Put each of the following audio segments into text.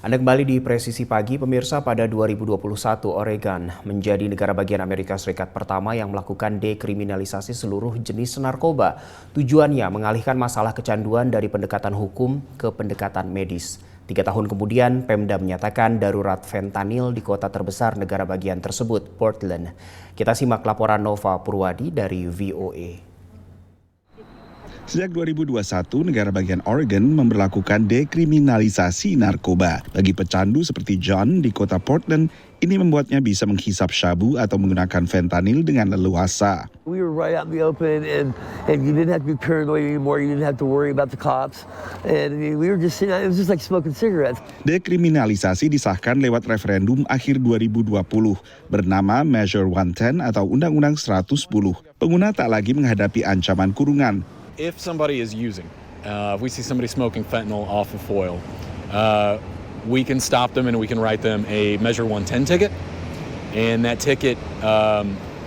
Anda kembali di Presisi Pagi, pemirsa. Pada 2021, Oregon menjadi negara bagian Amerika Serikat pertama yang melakukan dekriminalisasi seluruh jenis narkoba. Tujuannya mengalihkan masalah kecanduan dari pendekatan hukum ke pendekatan medis. 3 tahun kemudian, Pemda menyatakan darurat fentanyl di kota terbesar negara bagian tersebut, Portland. Kita simak laporan Nova Purwadi dari VOA. Sejak 2021, negara bagian Oregon memberlakukan dekriminalisasi narkoba. Bagi pecandu seperti John di kota Portland, ini membuatnya bisa menghisap syabu atau menggunakan fentanyl dengan leluasa. We were right out in the open and you didn't have to be paranoid anymore. You didn't have to worry about the cops. And we were just, it was just like smoking cigarettes. Dekriminalisasi disahkan lewat referendum akhir 2020 bernama Measure 110 atau Undang-Undang 110. Pengguna tak lagi menghadapi ancaman kurungan. If somebody is using, if we see somebody smoking fentanyl off of foil, we can stop them and we can write them a Measure 110 ticket. And that ticket,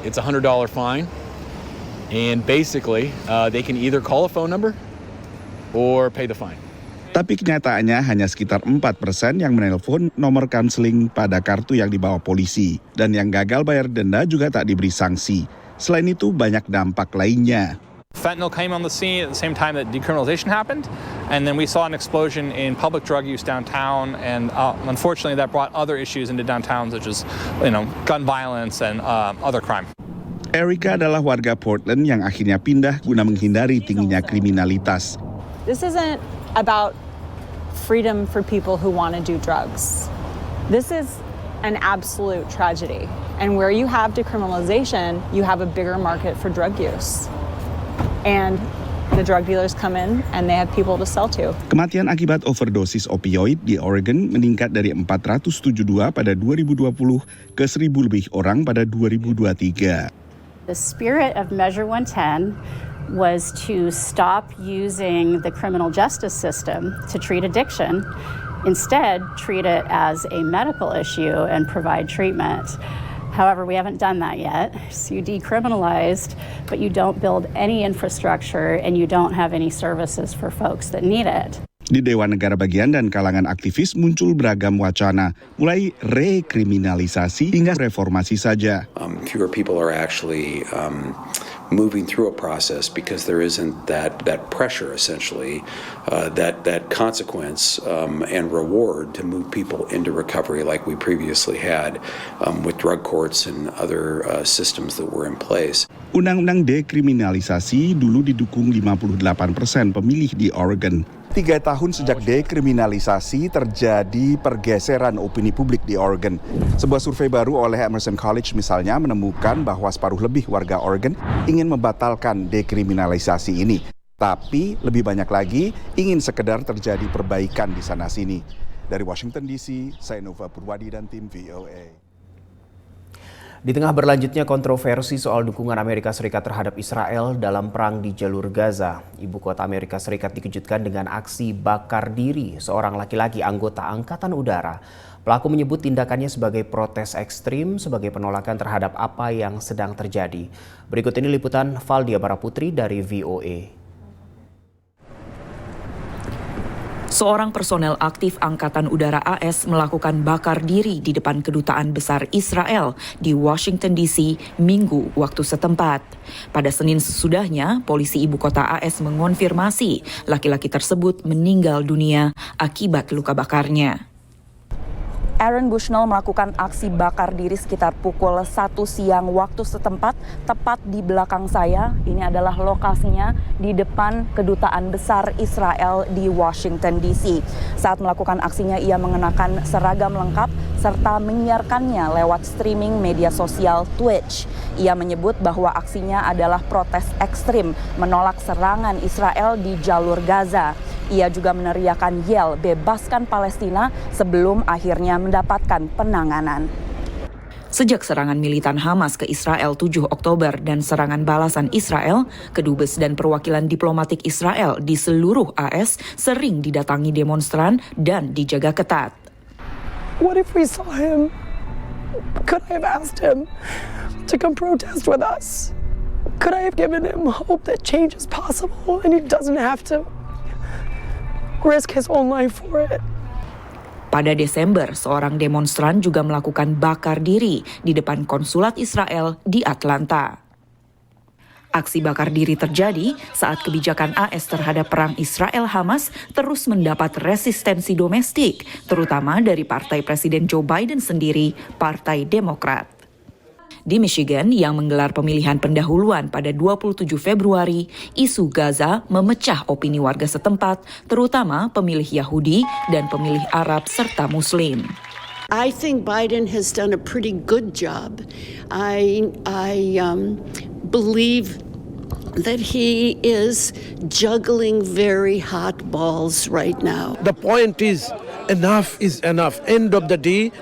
it's a $100 fine. And basically, they can either call a phone number or pay the fine. Tapi kenyataannya hanya sekitar 4% yang menelpon nomor kanseling pada kartu yang dibawa polisi. Dan yang gagal bayar denda juga tak diberi sanksi. Selain itu, banyak dampak lainnya. Fentanyl came on the scene at the same time that decriminalization happened, and then we saw an explosion in public drug use downtown, and unfortunately that brought other issues into downtown, such as, gun violence and other crime. Erica adalah warga Portland yang akhirnya pindah guna menghindari tingginya kriminalitas. This isn't about freedom for people who want to do drugs. This is an absolute tragedy, and where you have decriminalization, you have a bigger market for drug use. And the drug dealers come in and they have people to sell to. Kematian akibat overdosis opioid di Oregon meningkat dari 472 pada 2020 ke 1.000 lebih orang pada 2023. The spirit of Measure 110 was to stop using the criminal justice system to treat addiction. Instead, treat it as a medical issue and provide treatment. However, we haven't done that yet. So you decriminalized, but you don't build any infrastructure and you don't have any services for folks that need it. Di Dewan Negara Bagian dan kalangan aktivis muncul beragam wacana, mulai rekriminalisasi hingga reformasi saja. Fewer people are actually moving through a process because there isn't that pressure, essentially, that consequence and reward to move people into recovery like we previously had with drug courts and other systems that were in place. Undang-undang dekriminalisasi dulu didukung 58% pemilih di Oregon. 3 tahun sejak dekriminalisasi terjadi pergeseran opini publik di Oregon. Sebuah survei baru oleh Emerson College misalnya menemukan bahwa separuh lebih warga Oregon ingin membatalkan dekriminalisasi ini. Tapi lebih banyak lagi ingin sekedar terjadi perbaikan di sana-sini. Dari Washington DC, saya Nova Purwadi dan tim VOA. Di tengah berlanjutnya kontroversi soal dukungan Amerika Serikat terhadap Israel dalam perang di jalur Gaza, ibu kota Amerika Serikat dikejutkan dengan aksi bakar diri seorang laki-laki anggota Angkatan Udara. Pelaku menyebut tindakannya sebagai protes ekstrim sebagai penolakan terhadap apa yang sedang terjadi. Berikut ini liputan Valdia Baraputri dari VOA. Seorang personel aktif Angkatan Udara AS melakukan bakar diri di depan Kedutaan Besar Israel di Washington DC Minggu waktu setempat. Pada Senin sesudahnya, polisi ibu kota AS mengonfirmasi laki-laki tersebut meninggal dunia akibat luka bakarnya. Aaron Bushnell melakukan aksi bakar diri sekitar pukul 1 siang waktu setempat, tepat di belakang saya. Ini adalah lokasinya di depan Kedutaan Besar Israel di Washington DC. Saat melakukan aksinya, ia mengenakan seragam lengkap serta menyiarkannya lewat streaming media sosial Twitch. Ia menyebut bahwa aksinya adalah protes ekstrim menolak serangan Israel di jalur Gaza. Ia juga meneriakan yel bebaskan Palestina sebelum akhirnya mendapatkan penanganan. Sejak serangan militan Hamas ke Israel 7 Oktober dan serangan balasan Israel, kedubes dan perwakilan diplomatik Israel di seluruh AS sering didatangi demonstran dan dijaga ketat. What if we saw him? Could I have asked him to come protest with us? Could I have given him hope that change is possible and he doesn't have to risk his own life for it? Pada Desember, seorang demonstran juga melakukan bakar diri di depan konsulat Israel di Atlanta. Aksi bakar diri terjadi saat kebijakan AS terhadap perang Israel-Hamas terus mendapat resistensi domestik, terutama dari partai Presiden Joe Biden sendiri, Partai Demokrat. Di Michigan yang menggelar pemilihan pendahuluan pada 27 Februari, isu Gaza memecah opini warga setempat, terutama pemilih Yahudi dan pemilih Arab serta Muslim. I think Biden has done a pretty good job. I believe that he is juggling very hot balls right now. The point is enough. End of the day,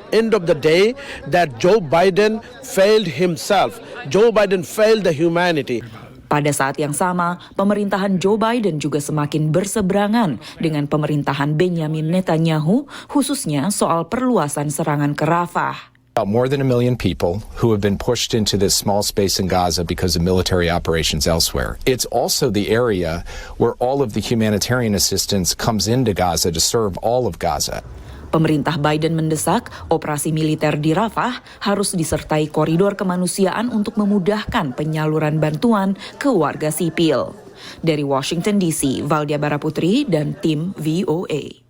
that Joe Biden failed himself. Joe Biden failed the humanity. Pada saat yang sama, pemerintahan Joe Biden juga semakin berseberangan dengan pemerintahan Benjamin Netanyahu, khususnya soal perluasan serangan ke Rafah. More than 1 million people who have been pushed into this small space in Gaza because of military operations elsewhere. It's also the area where all of the humanitarian assistance comes into Gaza to serve all of Gaza. Pemerintah Biden mendesak operasi militer di Rafah harus disertai koridor kemanusiaan untuk memudahkan penyaluran bantuan ke warga sipil. Dari Washington DC, Valdia Baraputri dan tim VOA.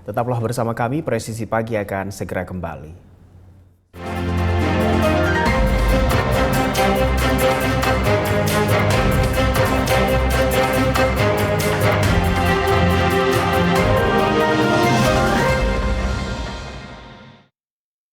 Tetaplah bersama kami, Presisi Pagi akan segera kembali.